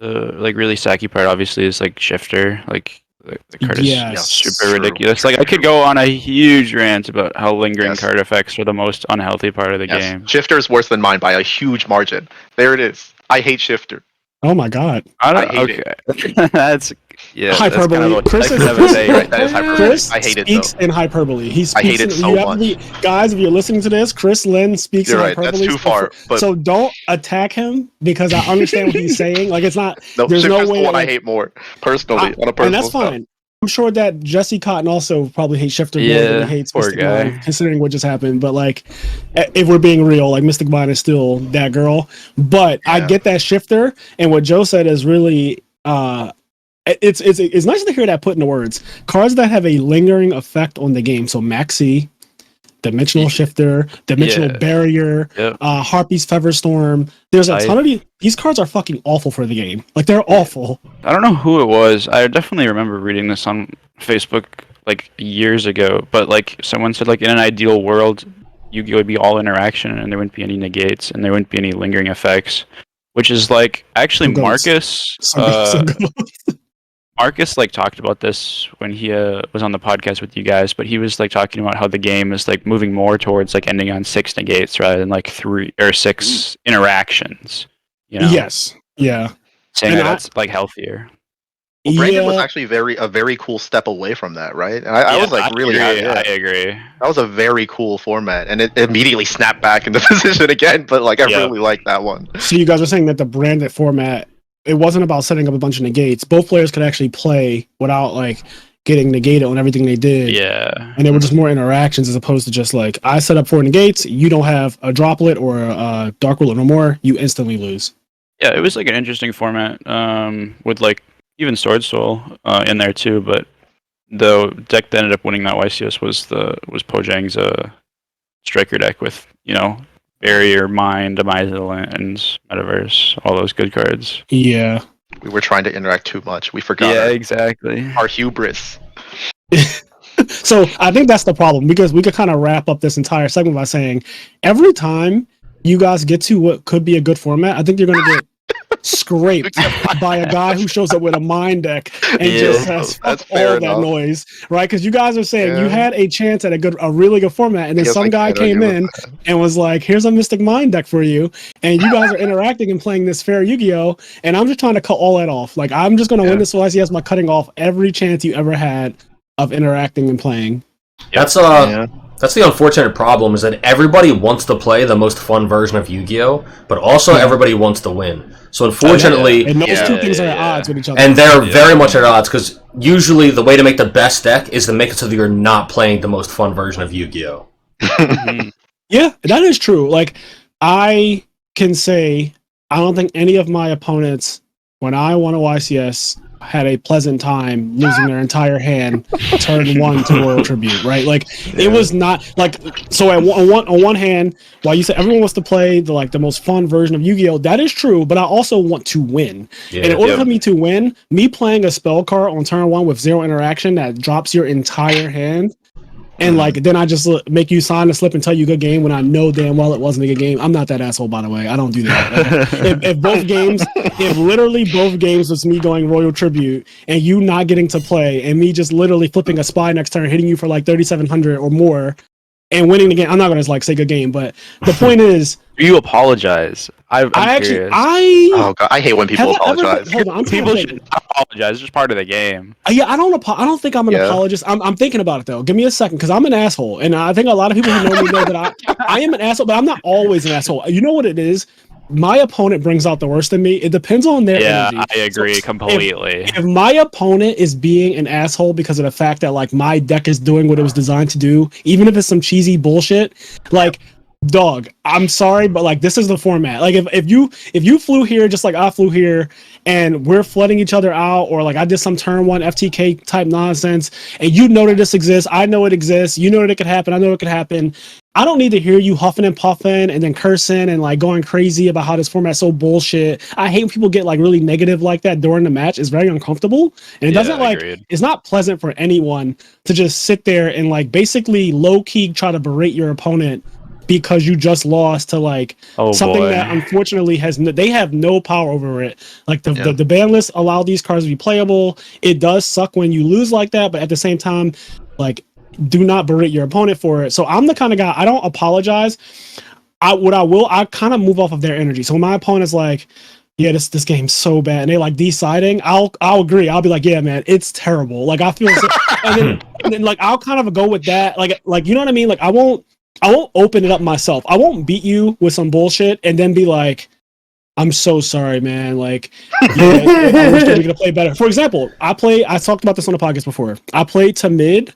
The like really sacky part obviously is like shifter. Like the card is Yes. super ridiculous. Like I could go on a huge rant about how lingering Yes. card effects are the most unhealthy part of the Yes. game. Shifter is worse than mine by a huge margin. There it is. I hate Shifter. Oh my god. I hate okay. That's Hyperbole. That's Chris kind is of what I That is hyperbole. Chris I hate it speaks though. in hyperbole. He speaks I hate it so you have to much. be, guys, if you're listening to this, Chris Lynn speaks You're in right. That's hyperbole. too far. But So don't attack him because I understand what he's saying. Like it's not no, there's no Shifter's way the one I like, hate more personally on a and personal that's stuff. fine. I'm sure that Jesse Cotton also probably hates Shifter more than he hates poor Mystic guy. Mind, considering what just happened. But like, if we're being real, like Mystic Mind is still that girl. But I Yeah. get that Shifter, and what Joe said is really it's nice to hear that put into words. Cards that have a lingering effect on the game. So Maxi, Dimensional Shifter, Dimensional Yeah. Barrier, Yep. Harpy's Featherstorm. There's a ton of these cards are fucking awful for the game. Like they're awful. I don't know who it was. I definitely remember reading this on Facebook like years ago. But like someone said, like in an ideal world, Yu-Gi-Oh would be all interaction, and there wouldn't be any negates, and there wouldn't be any lingering effects. Which is like actually Some goats. Marcus. Some good- Marcus like talked about this when he was on the podcast with you guys, but he was like talking about how the game is like moving more towards like ending on 6 negates rather than like 3 or 6 interactions. You know, Yes. Yeah. And saying that I- that's like healthier. Well, Brandon was Yeah. actually a very cool step away from that, right? And I was like really agree, happy. I agree. That was a very cool format, and it immediately snapped back into position again. But like, I really like that one. So you guys are saying that the branded format, it wasn't about setting up a bunch of negates. Both players could actually play without like getting negated on everything they did. Yeah. And they were just more interactions as opposed to just like I set up 4 negates, you don't have a droplet or a dark ruler no more, you instantly lose. Yeah, it was like an interesting format with like even Sword Soul in there too, but the deck that ended up winning that YCS was Pojang's striker deck with, you know, Barrier, Mind, Demise of the Lands, Metaverse, all those good cards. Yeah. We were trying to interact too much. We forgot exactly. our hubris. So I think that's the problem because we could kind of wrap up this entire segment by saying every time you guys get to what could be a good format, I think you're going to get scraped by a guy who shows up with a mind deck and just says that's fuck all fair that enough. noise, right? Because you guys are saying you Yeah. had a chance at a really good format, and then Yes, some I guy can't argue came with in and was like, "Here's a Mystic Mind deck for you," and you guys are interacting and playing this fair Yu-Gi-Oh, and I'm just trying to cut all that off. Like I'm just going to win this YCS by cutting off every chance you ever had of interacting and playing. That's the unfortunate problem is that everybody wants to play the most fun version of Yu-Gi-Oh, but also everybody wants to win. So unfortunately, And those two things are at odds with each other. and they're very much at odds because usually the way to make the best deck is to make it so that you're not playing the most fun version of Yu-Gi-Oh. Yeah, that is true. Like, I can say, I don't think any of my opponents, when I won a YCS, had a pleasant time losing their entire hand turn 1 to Royal Tribute, right? Like, it was not, like, so on one hand, while you said everyone wants to play the most fun version of Yu-Gi-Oh, that is true, but I also want to win. Yeah. And in order for me to win, me playing a spell card on turn 1 with 0 interaction that drops your entire hand, and like then I just make you sign a slip and tell you good game when I know damn well it wasn't a good game. I'm not that asshole, by the way. I don't do that. Like, if literally both games was me going Royal Tribute and you not getting to play and me just literally flipping a spy next turn, hitting you for like 3,700 or more, and winning the game, I'm not gonna like say good game, but the point is, You apologize. I'm curious. Oh god, I hate when people apologize. Hold on, I'm People trying to should not apologize. It's just part of the game. Yeah, I don't think I'm an apologist. I'm thinking about it though. Give me a second, because I'm an asshole, and I think a lot of people who know me know that I am an asshole, but I'm not always an asshole. You know what it is? My opponent brings out the worst in me. It depends on their energy. I agree completely. If my opponent is being an asshole because of the fact that like my deck is doing what it was designed to do, even if it's some cheesy bullshit, like dog, I'm sorry, but like this is the format. Like if you flew here just like I flew here and we're flooding each other out, or like I did some turn 1 FTK type nonsense and you know that this exists, I know it exists, you know that it could happen, I know it could happen. I don't need to hear you huffing and puffing and then cursing and like going crazy about how this format's so bullshit. I hate when people get like really negative like that during the match. It's very uncomfortable. And it doesn't it's not pleasant for anyone to just sit there and like basically low key try to berate your opponent because you just lost to like something that unfortunately they have no power over it. Like the ban list allow these cards to be playable. It does suck when you lose like that, but at the same time, like, do not berate your opponent for it. So I'm the kind of guy, I don't apologize. I kind of move off of their energy. So when my opponent's like, yeah, this game's so bad, and they like deciding, I'll agree. I'll be like, yeah, man, it's terrible. Like I feel, and then like I'll kind of go with that. Like you know what I mean? Like I won't open it up myself. I won't beat you with some bullshit and then be like, I'm so sorry, man. Like, yeah, I wish they were gonna play better. For example, I talked about this on the podcast before. I played to mid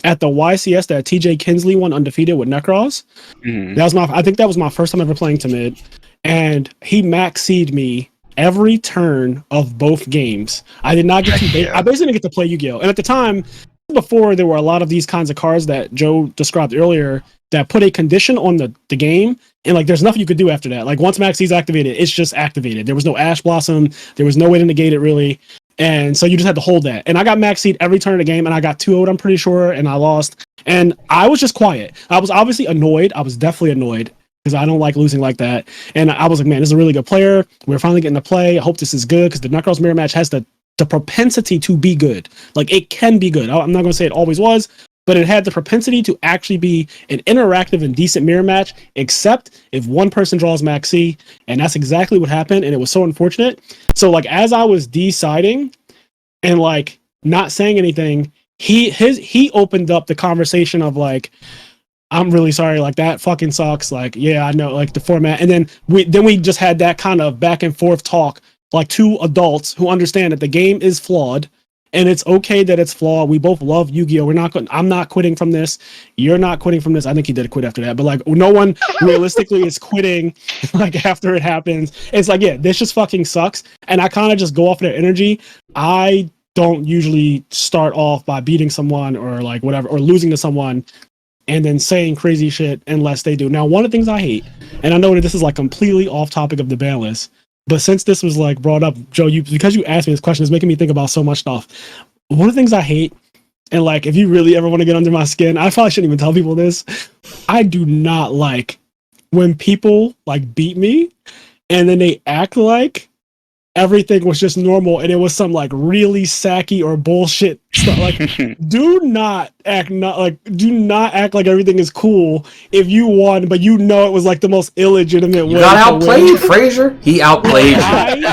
at the YCS that TJ Kinsley won undefeated with Necros. I think that was my first time ever playing to mid, and he max-C'd me every turn of both games. I did not get to. I basically didn't get to play YuGiOh, and at the time, before there were a lot of these kinds of cards that Joe described earlier that put a condition on the game, and like there's nothing you could do after that. Like once max-C's activated, it's just activated. There was no Ash Blossom. There was no way to negate it really. And so you just had to hold that. And I got max-C'd every turn of the game, and I got 2-0'd, I'm pretty sure, and I lost. And I was just quiet. I was obviously annoyed. I was definitely annoyed because I don't like losing like that. And I was like, man, this is a really good player. We're finally getting to play. I hope this is good because the Necros mirror match has the propensity to be good. Like it can be good. I'm not going to say it always was, but it had the propensity to actually be an interactive and decent mirror match, except if one person draws max-C, and that's exactly what happened, and it was so unfortunate. So like as I was deciding and like not saying anything, he opened up the conversation of like, I'm really sorry, like that fucking sucks. Like, yeah, I know, like the format. And then we just had that kind of back and forth talk, like two adults who understand that the game is flawed and it's okay that it's flawed. We both love YuGiOh. I'm not quitting from this. You're not quitting from this. I think he did quit after that, but like no one realistically is quitting like after it happens. It's like, yeah, this just fucking sucks. And I kind of just go off their energy. I don't usually start off by beating someone or like whatever, or losing to someone and then saying crazy shit unless they do. Now, one of the things I hate, and I know that this is like completely off topic of the ban list, but since this was like brought up, Joe, because you asked me this question, it's making me think about so much stuff. One of the things I hate, and like if you really ever want to get under my skin, I probably shouldn't even tell people this. I do not like when people like beat me and then they act like everything was just normal and it was some like really sacky or bullshit stuff. Like do not act like everything is cool if you won, but you know it was like the most illegitimate way. You got outplayed, Frazier. He outplayed you.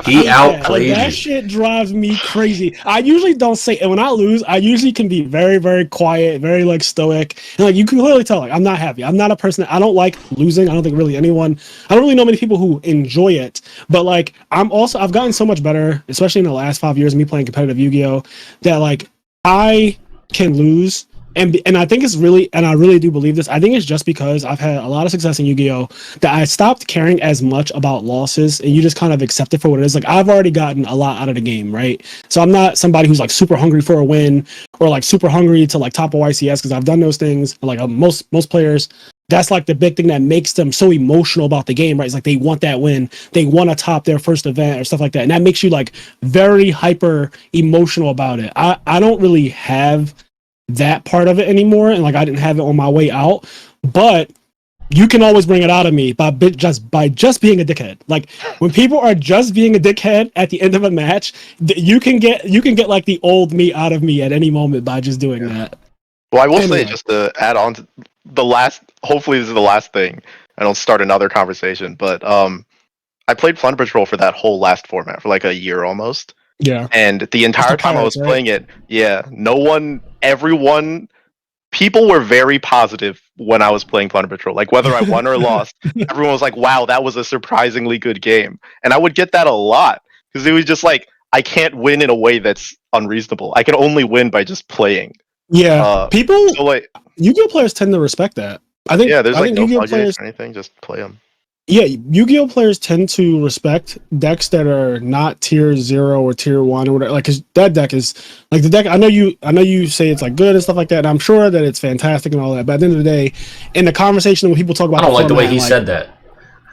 He outplayed you. That shit drives me crazy. I usually don't say, and when I lose, I usually can be very, very quiet, very like stoic. And like you can clearly tell, like I'm not happy. I'm not a person I don't like losing. I don't think really anyone. I don't really know many people who enjoy it. But like I've gotten so much better, especially in the last 5 years of me playing competitive YuGiOh, that like I can lose. And I think it's really, and I really do believe this, I think it's just because I've had a lot of success in YuGiOh that I stopped caring as much about losses and you just kind of accept it for what it is. Like I've already gotten a lot out of the game, right? So I'm not somebody who's like super hungry for a win or like super hungry to like top a YCS because I've done those things. Like most players, that's like the big thing that makes them so emotional about the game, right? It's like they want that win. They want to top their first event or stuff like that. And that makes you like very hyper emotional about it. I don't really have that part of it anymore, and like I didn't have it on my way out, but you can always bring it out of me by just being a dickhead. Like when people are just being a dickhead at the end of a match, you can get like the old me out of me at any moment by just doing that. Well, I will say, just to add on to the last, hopefully this is the last thing, I don't start another conversation, but I played Fun Patrol for that whole last format for like a year almost. Yeah. And the entire time I was playing it, people were very positive when I was playing Thunder Patrol. Like whether I won or lost, everyone was like, wow, that was a surprisingly good game. And I would get that a lot because it was just like, I can't win in a way that's unreasonable. I can only win by just playing. Yeah. YuGiOh players tend to respect that. I think there's like no YuGiOh players or anything, just play them. Yeah, YuGiOh players tend to respect decks that are not tier 0 or tier 1 or whatever. Like, cause that deck is like the deck. I know you say it's like good and stuff like that. And I'm sure that it's fantastic and all that. But at the end of the day, in the conversation when people talk about, I don't like the way he said that.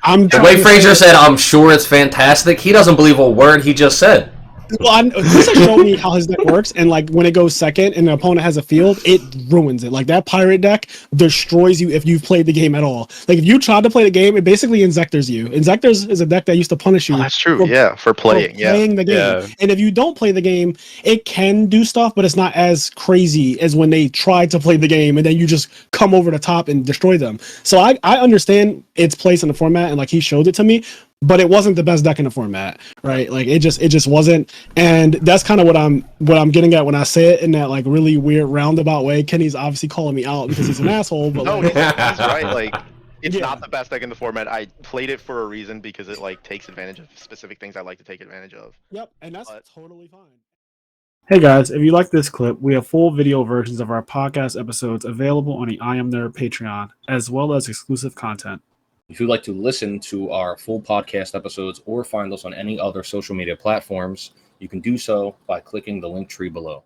The way Frazier said, "I'm sure it's fantastic." He doesn't believe a word he just said. Well, Chris has shown me how his deck works, and like when it goes second and the opponent has a field, it ruins it. Like that pirate deck destroys you if you've played the game at all. Like if you tried to play the game, it basically Inzectors you. Inzectors is a deck that used to punish you. Oh, that's true. for- Yeah, for playing. Yeah. the game. Yeah. And if you don't play the game, it can do stuff, but it's not as crazy as when they try to play the game and then you just come over the top and destroy them. So I understand its place in the format, and like he showed it to me, but it wasn't the best deck in the format, right? Like it just wasn't. And that's kind of what I'm getting at when I say it in that like really weird roundabout way. Kenny's obviously calling me out because he's an asshole, but No, like, he's right. Like, it's Yeah. not the best deck in the format. I played it for a reason because it like takes advantage of specific things I like to take advantage of. yep, and that's But- totally fine. Hey guys, if you like this clip, we have full video versions of our podcast episodes available on the IMNerd Patreon, as well as exclusive content. If you'd like to listen to our full podcast episodes or find us on any other social media platforms, you can do so by clicking the link tree below.